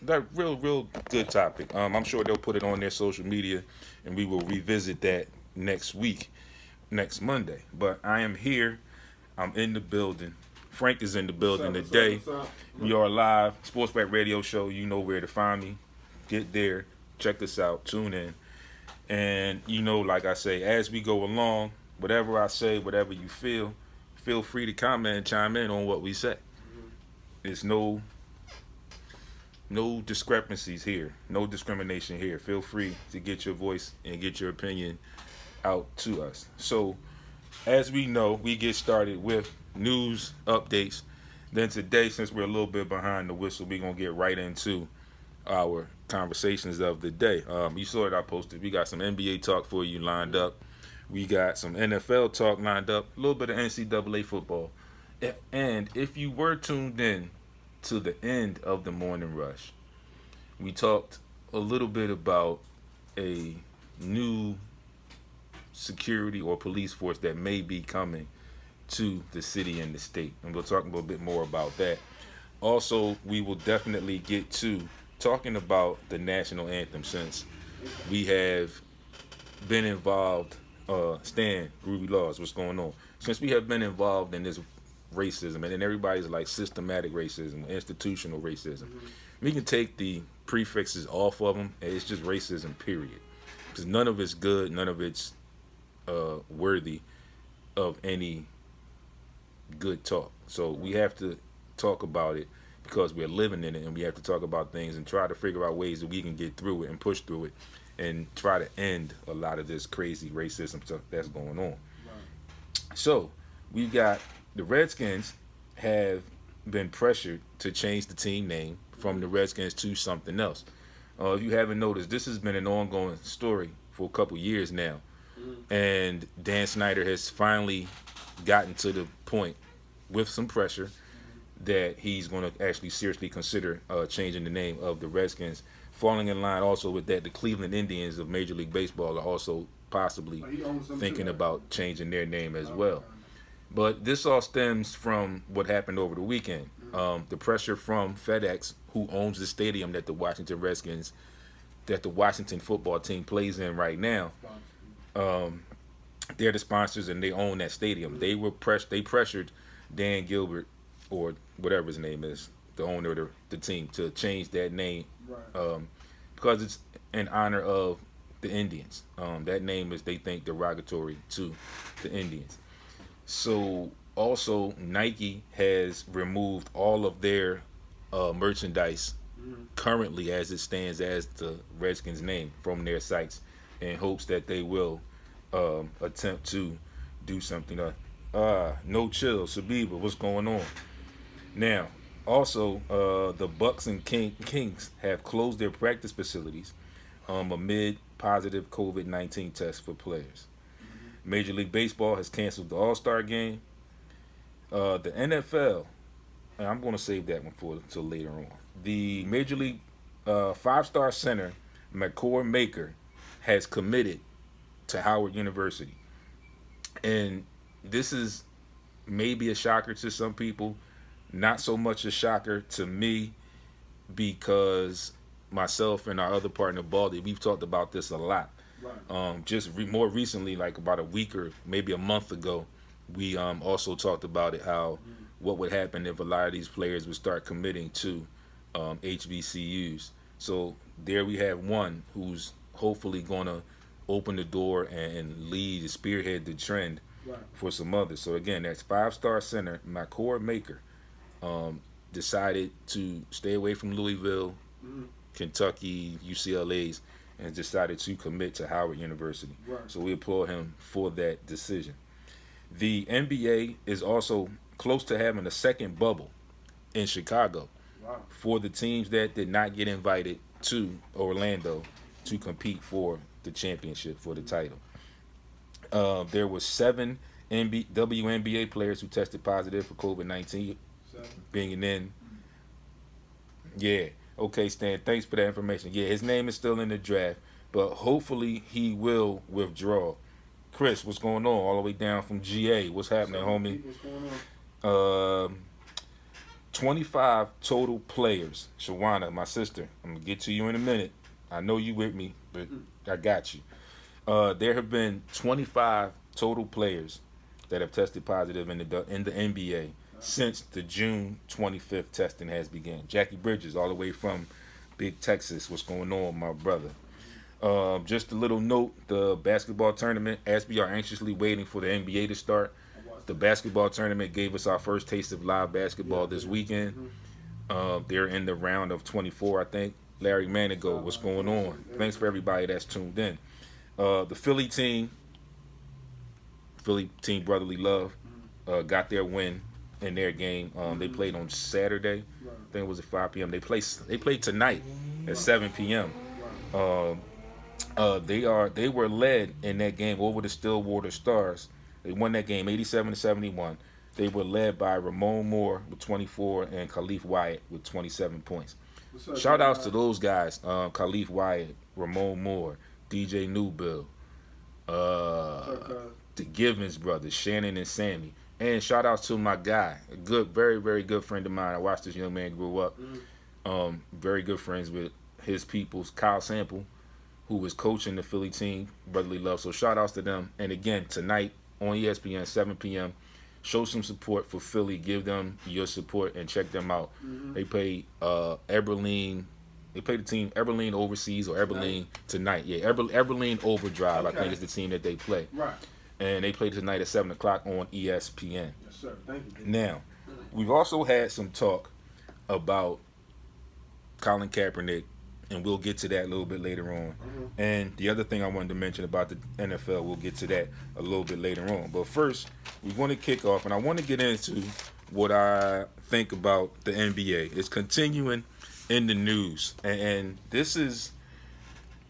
that real good topic. I'm sure they'll put it on their social media, and we will revisit that next week, next Monday. But I am here. I'm in the building. Frank is in the building today. We are live, SportsRap Radio Show. You know where to find me. Get there, check us out, tune in, and like I say, as we go along, whatever I say, whatever you feel free to comment and chime in on what we say. There's no discrepancies here, no discrimination here. Feel free to get your voice and get your opinion out to us. So, as we know, we get started with news updates. Then today, since we're a little bit behind the whistle, we're going to get right into our conversations of the day. You saw it, I posted. We got some NBA talk for you lined up. We got some NFL talk lined up, a little bit of NCAA football. And if you were tuned in to the end of the morning rush, we talked a little bit about a new security or police force that may be coming to the city and the state. And we'll talk a little bit more about that. Also, we will definitely get to talking about the national anthem, since we have been involved. Stan, Groovy Laws, what's going on? Since we have been involved in this racism, and then everybody's like systematic racism, institutional racism, we can take the prefixes off of them, and it's just racism, period. Because none of it's good, none of it's worthy of any good talk. So we have to talk about it because we're living in it, and we have to talk about things and try to figure out ways that we can get through it and push through it and try to end a lot of this crazy racism stuff that's going on. Right. So we got the Redskins have been pressured to change the team name from the Redskins to something else. If you haven't noticed, this has been an ongoing story for a couple years now. And Dan Snyder has finally gotten to the point with some pressure that he's going to actually seriously consider changing the name of the Redskins. Falling in line also with that, the Cleveland Indians of Major League Baseball are also possibly thinking about changing their name as well. But this all stems from what happened over the weekend. The pressure from FedEx, who owns the stadium that the Washington Redskins, that the Washington football team plays in right now. They're the sponsors and they own that stadium. They pressured Dan Gilbert, or whatever his name is, the owner of the team, to change that name, because it's in honor of the Indians. That name is, they think, derogatory to the Indians. So also Nike has removed all of their merchandise currently as it stands as the Redskins name from their sites, in hopes that they will attempt to do something. No chill, Sabiba, what's going on? Now, also, the Bucks and Kings have closed their practice facilities amid positive COVID-19 tests for players. Major League Baseball has canceled the All-Star game. The NFL, and I'm going to save that one until later on. The Major League five-star center, McCord Maker, has committed to Howard University. And this is maybe a shocker to some people, not so much a shocker to me, because myself and our other partner, Baldy, we've talked about this a lot. Right. More recently, like about a week or maybe a month ago, we also talked about it, how what would happen if a lot of these players would start committing to HBCUs. So there we have one who's hopefully going to open the door and lead, spearhead the trend for some others. So again, that's five-star center McCord Maker decided to stay away from Louisville, Kentucky, UCLA's, and decided to commit to Howard University. Right. So we applaud him for that decision. The NBA is also close to having a second bubble in Chicago for the teams that did not get invited to Orlando to compete for the championship, for the title. There were 7 WNBA players who tested positive for COVID-19, being in. Yeah. Okay, Stan, thanks for that information. Yeah, his name is still in the draft, but hopefully he will withdraw. Chris, what's going on? All the way down from GA. What's happening, homie? What's going on? 25 total players. Shawana, my sister, I'm going to get to you in a minute. I know you with me, but I got you. There have been 25 total players that have tested positive in the NBA since the June 25th testing has begun. Jackie Bridges, all the way from Big Texas. What's going on, my brother? Just a little note, the basketball tournament, as we are anxiously waiting for the NBA to start, the basketball tournament gave us our first taste of live basketball this weekend. They're in the round of 24, I think. Larry Manigo, what's going on? Thanks for everybody that's tuned in. The Philly team Brotherly Love, got their win in their game. They played on Saturday. I think it was at 5 p.m. They played tonight at 7 p.m. They were led in that game over the Stillwater Stars. They won that game 87-71. They were led by Ramon Moore with 24 and Khalif Wyatt with 27 points. Shout outs to those guys, Khalif Wyatt, Ramon Moore, DJ Newbill, the Givens brothers, Shannon and Sammy. And shout outs to my guy, a good, very, very good friend of mine. I watched this young man grow up. Very good friends with his peoples, Kyle Sample, who was coaching the Philly team, Brotherly Love. So shout outs to them. And again, tonight on ESPN, 7 p.m., show some support for Philly. Give them your support and check them out. They play Eberlein. They play the team Eberlein Overseas or Eberlein tonight. Yeah, Eberlein Overdrive, I think is the team that they play. Right. And they play tonight at 7 o'clock on ESPN. Yes, sir. Thank you. Now, we've also had some talk about Colin Kaepernick, and we'll get to that a little bit later on. And the other thing I wanted to mention about the NFL, we'll get to that a little bit later on. But first, we want to kick off, and I want to get into what I think about the NBA. It's continuing in the news, and this is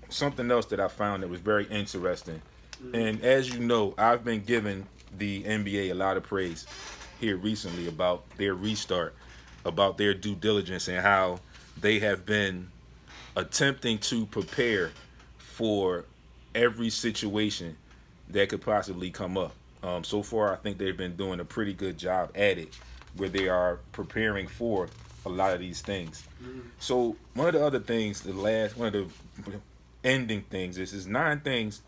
something else that I found that was very interesting. And as you know, I've been giving the NBA a lot of praise here recently about their restart, about their due diligence, and how they have been attempting to prepare for every situation that could possibly come up. So far, I think they've been doing a pretty good job at it, where they are preparing for a lot of these things. So one of the other things, one of the ending things is 9 things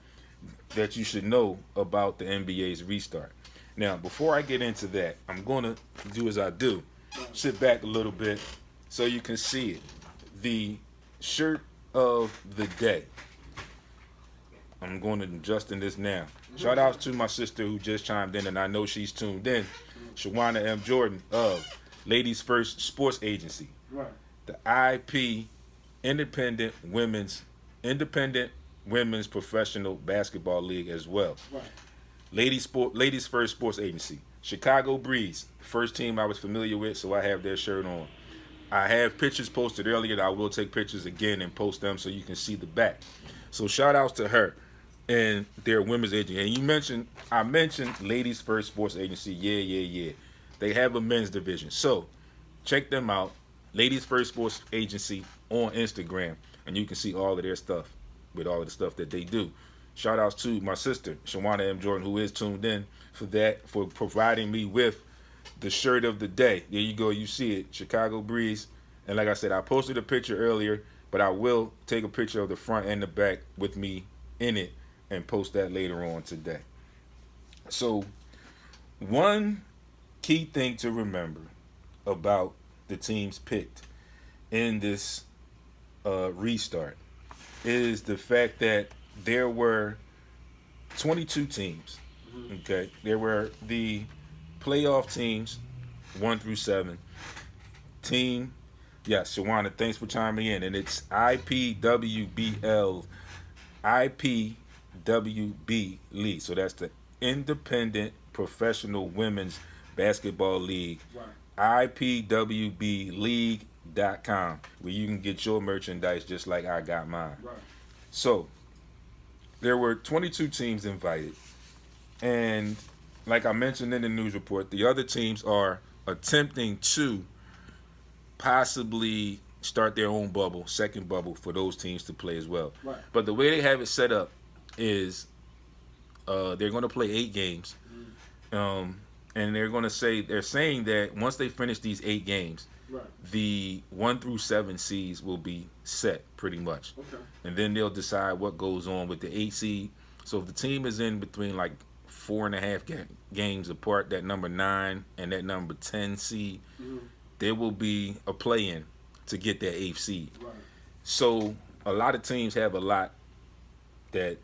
that you should know about the NBA's restart. Now, before I get into that, I'm going to do as I do. Sit back a little bit so you can see it. The shirt of the day. I'm going to adjust in this now. Shout out to my sister who just chimed in, and I know she's tuned in. Shawana M. Jordan of Ladies First Sports Agency. Right. The IP Independent Women's Professional Basketball League as well. Right. Ladies First Sports Agency. Chicago Breeze, first team I was familiar with, so I have their shirt on. I have pictures posted earlier that I will take pictures again and post them so you can see the back. So shout outs to her and their women's agency. And I mentioned Ladies First Sports Agency. Yeah. They have a men's division. So check them out. Ladies First Sports Agency on Instagram. And you can see all of their stuff with all of the stuff that they do. Shout outs to my sister, Shawana M. Jordan, who is tuned in for providing me with the shirt of the day. There you go. You see it. Chicago Breeze. And like I said, I posted a picture earlier, but I will take a picture of the front and the back with me in it and post that later on today. So one key thing to remember about the teams picked in this restart is the fact that there were 22 teams. Okay, there were the playoff teams 1 through 7. Team, yes, Shawana, thanks for chiming in, and it's IPWB League. So that's the Independent Professional Women's Basketball League. Right. IPWBLeague.com, where you can get your merchandise just like I got mine. Right. So there were 22 teams invited, and like I mentioned in the news report, the other teams are attempting to possibly start their own bubble, second bubble, for those teams to play as well. Right. But the way they have it set up is they're going to play 8 games. and they're saying that once they finish these 8 games, Right. the 1 through 7 seeds will be set pretty much. Okay. And then they'll decide what goes on with the 8 seed. So if the team is in between like 4.5 games apart, that number 9 and that number 10 seed, there will be a play-in to get that 8th seed. Right. So a lot of teams have a lot that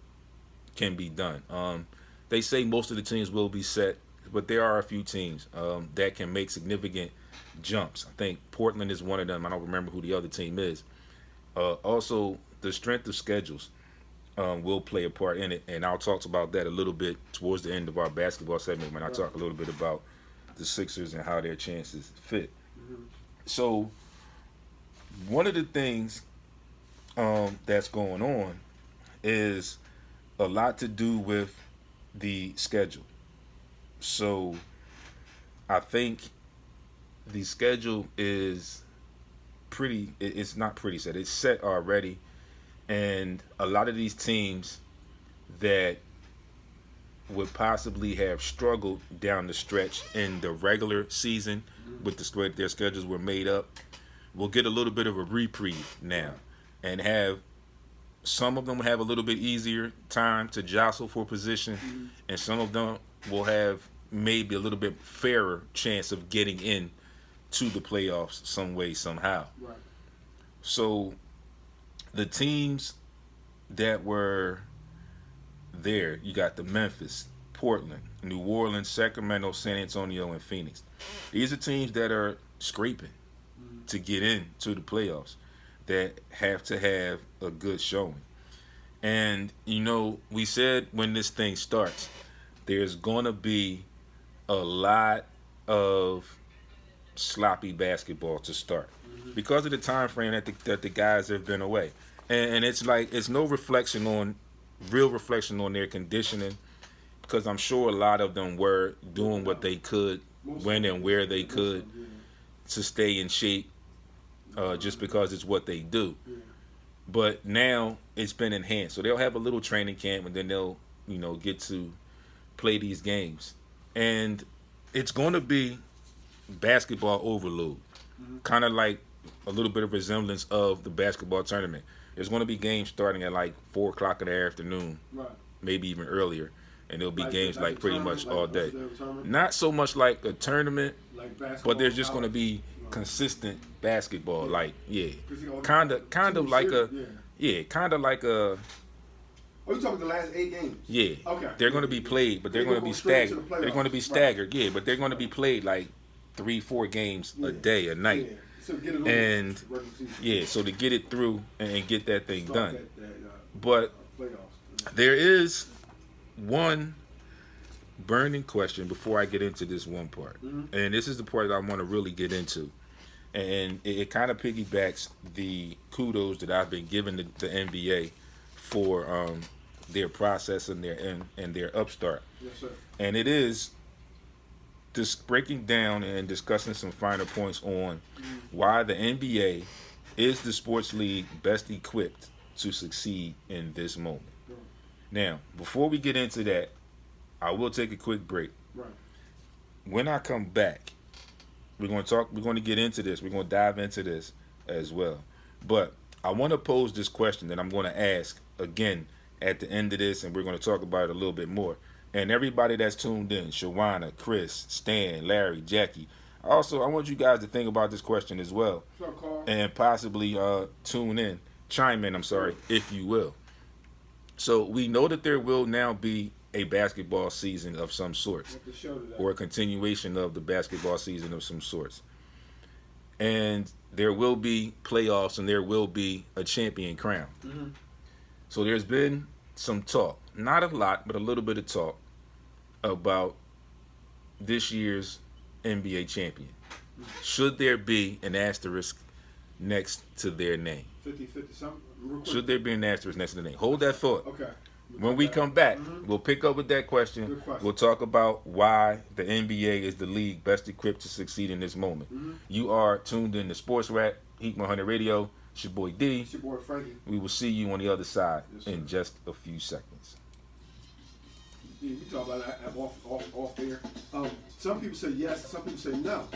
can be done. They say most of the teams will be set, but there are a few teams that can make significant jumps. I think Portland is one of them. I don't remember who the other team is. Also, the strength of schedules will play a part in it, and I'll talk about that a little bit towards the end of our basketball segment when I talk a little bit about the Sixers and how their chances fit. So one of the things that's going on is a lot to do with the schedule. So I think the schedule is it's not pretty set. It's set already. And a lot of these teams that would possibly have struggled down the stretch in the regular season with the way their schedules were made up will get a little bit of a reprieve now, and some of them have a little bit easier time to jostle for position, and some of them will have maybe a little bit fairer chance of getting in to the playoffs some way, somehow. Right. So the teams that were there, you got the Memphis, Portland, New Orleans, Sacramento, San Antonio, and Phoenix. These are teams that are scraping to get into the playoffs, that have to have a good showing. And, we said when this thing starts, there's going to be a lot of sloppy basketball to start because of the time frame that the guys have been away. And it's like it's no real reflection on their conditioning, because I'm sure a lot of them were doing what they could when and where they could to stay in shape, just because it's what they do. But now it's been enhanced, so they'll have a little training camp, and then they'll get to play these games, and it's going to be basketball overload, kind of like a little bit of resemblance of the basketball tournament. There's going to be games starting at like 4 o'clock in the afternoon, Right. maybe even earlier, and there'll be games like pretty much all day. Like Not so much like a tournament, like basketball, but there's just going to be consistent basketball, like kind of like kind of like a. Oh, you talking the last 8 games? Yeah. Okay. They're going to be played, but they're going to be staggered. They're going to be staggered, but they're going to be played like 3-4 games a day, a night. Yeah. So get it and so to get it through and get that thing done. But there is one burning question before I get into this one part. And this is the part that I want to really get into. And it kind of piggybacks the kudos that I've been giving the NBA for their process and their upstart. Yes, sir. And it is just breaking down and discussing some finer points on why the NBA is the sports league best equipped to succeed in this moment. Now, before we get into that, I will take a quick break. Right. When I come back, we're going to get into this. We're going to dive into this as well. But I want to pose this question that I'm going to ask again at the end of this, and we're going to talk about it a little bit more. And everybody that's tuned in, Shawana, Chris, Stan, Larry, Jackie. Also, I want you guys to think about this question as well. What's up, Carl? And possibly chime in, if you will. So we know that there will now be a basketball season of some sorts, or a continuation of the basketball season of some sorts. And there will be playoffs, and there will be a champion crown. So there's been some talk, not a lot, but a little bit of talk about this year's NBA champion. Should there be an asterisk next to their name? 50-50 something? Should there be an asterisk next to the name? Hold that thought. Okay. When we come back, we'll pick up with that question. Good question. We'll talk about why the NBA is the league best equipped to succeed in this moment. You are tuned in to SportsRap, Heat 100 Radio. It's your boy D. It's your boy Frankie. We will see you on the other side Yes, in just a few seconds. you talk about that off there. Some people say yes, some people say no.